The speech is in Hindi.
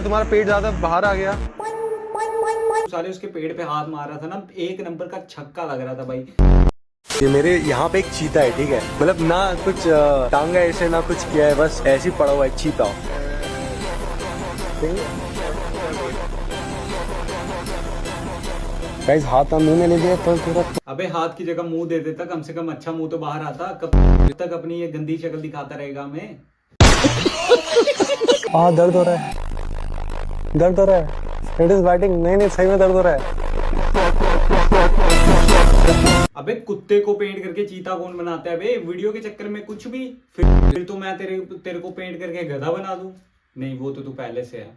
तुम्हारा पेट ज्यादा बाहर आ गया। साले उसके पेड़ पे हाथ मार रहा था ना, एक नंबर का छक्का लग रहा था भाई। ये मेरे यहाँ पे एक चीता है, ठीक है, मतलब ना कुछ टांगा ऐसे ना कुछ किया है, बस ऐसे ही पड़ा हुआ है चीता। गाइस हाथ मुंह में नहीं दिया तो थोड़ा। अबे हाथ की जगह मुंह दे देता, कम से कम अच्छा मुंह तो बाहर आता। कब तक अपनी ये गंदी शक्ल दिखाता रहेगा हमें। दर्द हो रहा है, दर्द हो रहा है, इट इज बाइटिंग। नहीं नहीं, सही में दर्द हो रहा है। अबे कुत्ते को पेंट करके चीता कौन बनाता है बे, वीडियो के चक्कर में कुछ भी। फिर तो मैं तेरे को पेंट करके गधा बना दूं। नहीं, वो तो तू पहले से है।